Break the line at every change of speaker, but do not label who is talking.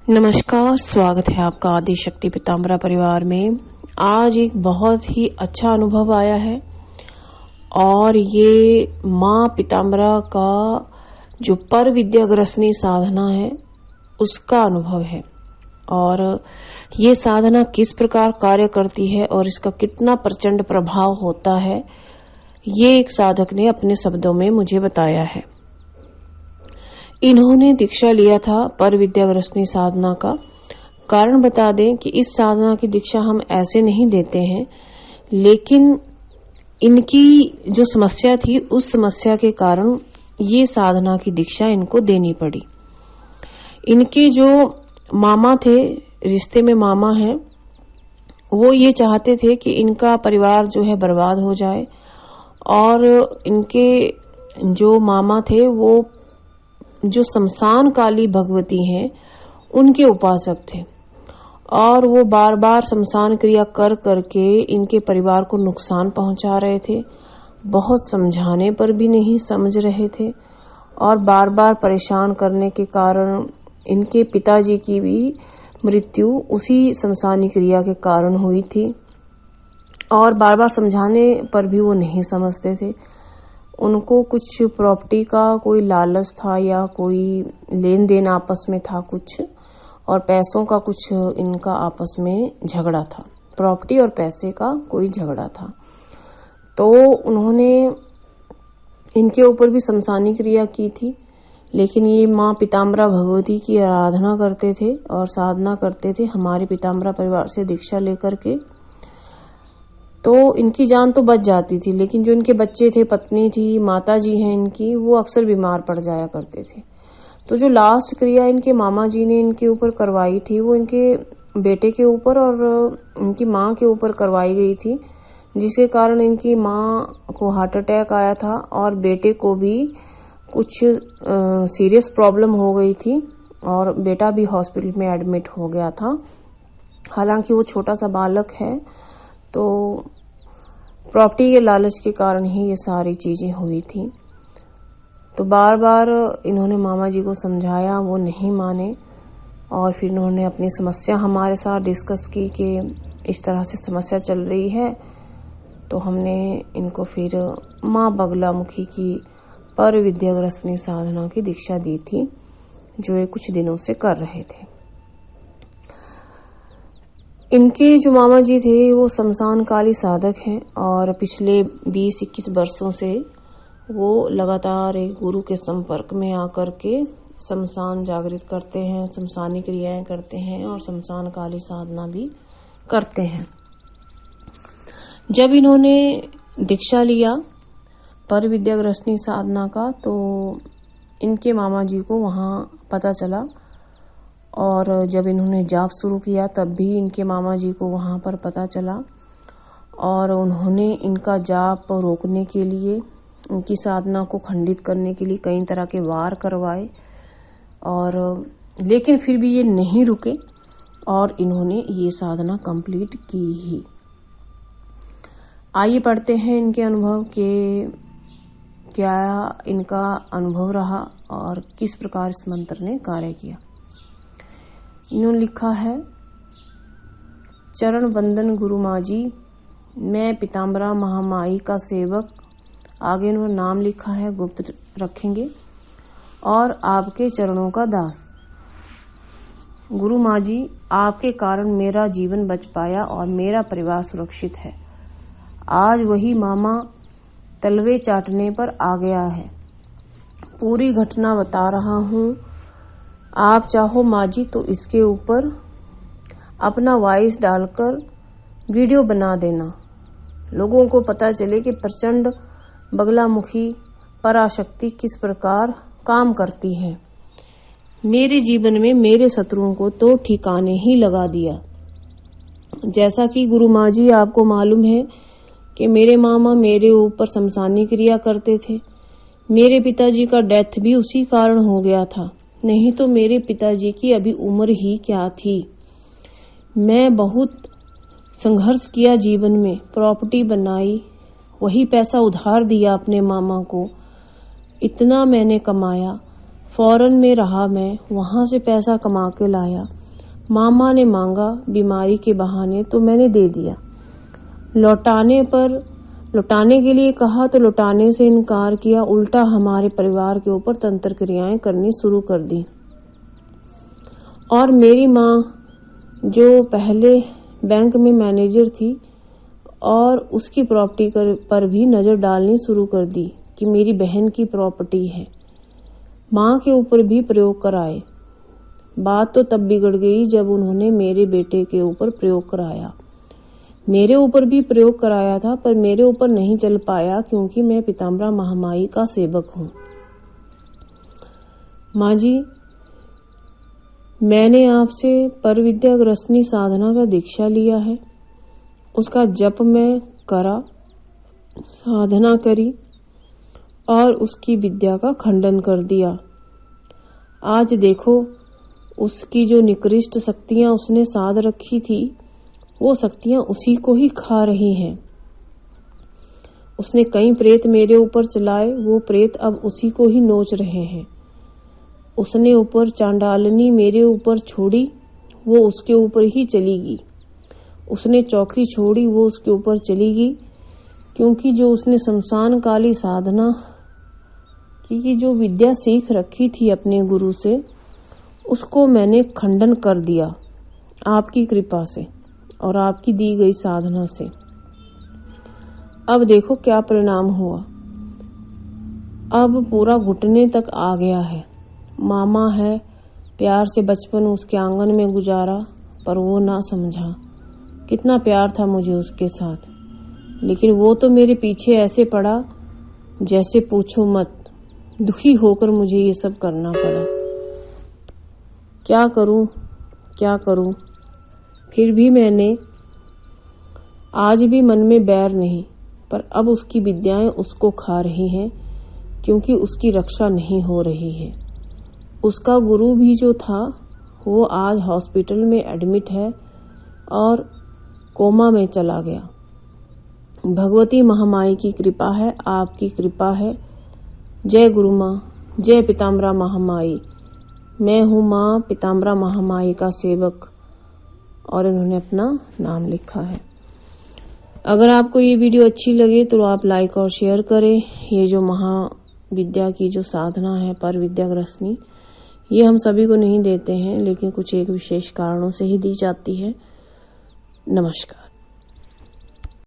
नमस्कार, स्वागत है आपका आदि शक्ति पीताम्बरा परिवार में। आज एक बहुत ही अच्छा अनुभव आया है और ये माँ पीताम्बरा का जो पर विद्याग्रसनी साधना है उसका अनुभव है और ये साधना किस प्रकार कार्य करती है और इसका कितना प्रचंड प्रभाव होता है, ये एक साधक ने अपने शब्दों में मुझे बताया है। इन्होंने दीक्षा लिया था पर विद्याग्रसनी साधना का। कारण बता दें कि इस साधना की दीक्षा हम ऐसे नहीं देते हैं, लेकिन इनकी जो समस्या थी उस समस्या के कारण ये साधना की दीक्षा इनको देनी पड़ी। इनके जो मामा थे, रिश्ते में मामा हैं, वो ये चाहते थे कि इनका परिवार जो है बर्बाद हो जाए और इनके जो मामा थे वो जो शमशान काली भगवती हैं उनके उपासक थे और वो बार बार शमशान क्रिया कर करके इनके परिवार को नुकसान पहुंचा रहे थे। बहुत समझाने पर भी नहीं समझ रहे थे और बार बार परेशान करने के कारण इनके पिताजी की भी मृत्यु उसी शमशानी क्रिया के कारण हुई थी और बार बार समझाने पर भी वो नहीं समझते थे। उनको कुछ प्रॉपर्टी का कोई लालच था या कोई लेन देन आपस में था कुछ, और पैसों का कुछ इनका आपस में झगड़ा था। प्रॉपर्टी और पैसे का कोई झगड़ा था, तो उन्होंने इनके ऊपर भी शमशानी क्रिया की थी। लेकिन ये माँ पीताम्बरा भगवती की आराधना करते थे और साधना करते थे हमारे पीताम्बरा परिवार से दीक्षा लेकर के, तो इनकी जान तो बच जाती थी। लेकिन जो इनके बच्चे थे, पत्नी थी, माता जी हैं इनकी, वो अक्सर बीमार पड़ जाया करते थे। तो जो लास्ट क्रिया इनके मामा जी ने इनके ऊपर करवाई थी वो इनके बेटे के ऊपर और इनकी माँ के ऊपर करवाई गई थी, जिसके कारण इनकी माँ को हार्ट अटैक आया था और बेटे को भी कुछ सीरियस प्रॉब्लम हो गई थी और बेटा भी हॉस्पिटल में एडमिट हो गया था। हालांकि वो छोटा सा बालक है, तो प्रॉपर्टी के लालच के कारण ही ये सारी चीजें हुई थी। तो बार बार इन्होंने मामा जी को समझाया, वो नहीं माने और फिर इन्होंने अपनी समस्या हमारे साथ डिस्कस की कि इस तरह से समस्या चल रही है। तो हमने इनको फिर माँ बगलामुखी की पर विद्याग्रसनी साधना की दीक्षा दी थी, जो ये कुछ दिनों से कर रहे थे। इनके जो मामा जी थे वो शमशान काली साधक हैं और पिछले 20-21 वर्षों से वो लगातार एक गुरु के संपर्क में आकर के शमशान जागृत करते हैं, शमशानी क्रियाएं करते हैं और शमशान काली साधना भी करते हैं। जब इन्होंने दीक्षा लिया पर विद्याग्रसनी साधना का, तो इनके मामा जी को वहां पता चला और जब इन्होंने जाप शुरू किया तब भी इनके मामा जी को वहां पर पता चला और उन्होंने इनका जाप रोकने के लिए, इनकी साधना को खंडित करने के लिए कई तरह के वार करवाए और लेकिन फिर भी ये नहीं रुके और इन्होंने ये साधना कंप्लीट की ही। आइए पढ़ते हैं इनके अनुभव के क्या इनका अनुभव रहा और किस प्रकार इस मंत्र ने कार्य किया। इन्होंने लिखा है, चरण वंदन गुरु माँ जी, मैं पीताम्बरा महामाई का सेवक। आगे इन्होंने नाम लिखा है, गुप्त रखेंगे, और आपके चरणों का दास। गुरु माँ जी, आपके कारण मेरा जीवन बच पाया और मेरा परिवार सुरक्षित है। आज वही मामा तलवे चाटने पर आ गया है। पूरी घटना बता रहा हूँ, आप चाहो माँ जी तो इसके ऊपर अपना वॉइस डालकर वीडियो बना देना, लोगों को पता चले कि प्रचंड बगलामुखी पराशक्ति किस प्रकार काम करती है। मेरे जीवन में मेरे शत्रुओं को तो ठिकाने ही लगा दिया। जैसा कि गुरु माँ जी आपको मालूम है कि मेरे मामा मेरे ऊपर शमशानी क्रिया करते थे। मेरे पिताजी का डेथ भी उसी कारण हो गया था, नहीं तो मेरे पिताजी की अभी उम्र ही क्या थी। मैं बहुत संघर्ष किया जीवन में, प्रॉपर्टी बनाई, वही पैसा उधार दिया अपने मामा को, इतना मैंने कमाया, फौरन में रहा मैं वहां से पैसा कमा के लाया। मामा ने मांगा बीमारी के बहाने तो मैंने दे दिया। लौटाने के लिए कहा तो लौटाने से इनकार किया। उल्टा हमारे परिवार के ऊपर तंत्र क्रियाएं करनी शुरू कर दी। और मेरी माँ जो पहले बैंक में मैनेजर थी और उसकी प्रॉपर्टी पर भी नजर डालनी शुरू कर दी कि मेरी बहन की प्रॉपर्टी है। माँ के ऊपर भी प्रयोग कराए। बात तो तब बिगड़ गई जब उन्होंने मेरे बेटे के ऊपर प्रयोग कराया। मेरे ऊपर भी प्रयोग कराया था पर मेरे ऊपर नहीं चल पाया क्योंकि मैं पीताम्बरा महामाई का सेवक हूँ। माँ जी, मैंने आपसे पर विद्या ग्रसनी साधना का दीक्षा लिया है। उसका जप मैं करा, साधना करी और उसकी विद्या का खंडन कर दिया। आज देखो, उसकी जो निकृष्ट शक्तियां उसने साध रखी थी वो शक्तियां उसी को ही खा रही हैं। उसने कई प्रेत मेरे ऊपर चलाए, वो प्रेत अब उसी को ही नोच रहे हैं। उसने ऊपर चांडालनी मेरे ऊपर छोड़ी, वो उसके ऊपर ही चलीगी। उसने चौकी छोड़ी, वो उसके ऊपर चलीगी, क्योंकि जो उसने शमशान काली साधना की जो विद्या सीख रखी थी अपने गुरु से, उसको मैंने खंडन कर दिया आपकी कृपा से और आपकी दी गई साधना से। अब देखो क्या परिणाम हुआ। अब पूरा घुटने तक आ गया है। मामा है, प्यार से बचपन उसके आंगन में गुजारा पर वो ना समझा कितना प्यार था मुझे उसके साथ। लेकिन वो तो मेरे पीछे ऐसे पड़ा जैसे पूछो मत। दुखी होकर मुझे ये सब करना पड़ा। क्या करूं? फिर भी मैंने आज भी मन में बैर नहीं, पर अब उसकी विद्याएं उसको खा रही हैं क्योंकि उसकी रक्षा नहीं हो रही है। उसका गुरु भी जो था वो आज हॉस्पिटल में एडमिट है और कोमा में चला गया। भगवती महामाई की कृपा है, आपकी कृपा है। जय गुरु माँ, जय पीताम्बरा महामाई। मैं हूँ माँ पीताम्बरा महामाई का सेवक। और इन्होंने अपना नाम लिखा है। अगर आपको ये वीडियो अच्छी लगे तो आप लाइक और शेयर करें। ये जो महाविद्या की जो साधना है पर विद्या ग्रसनी, ये हम सभी को नहीं देते हैं, लेकिन कुछ एक विशेष कारणों से ही दी जाती है। नमस्कार।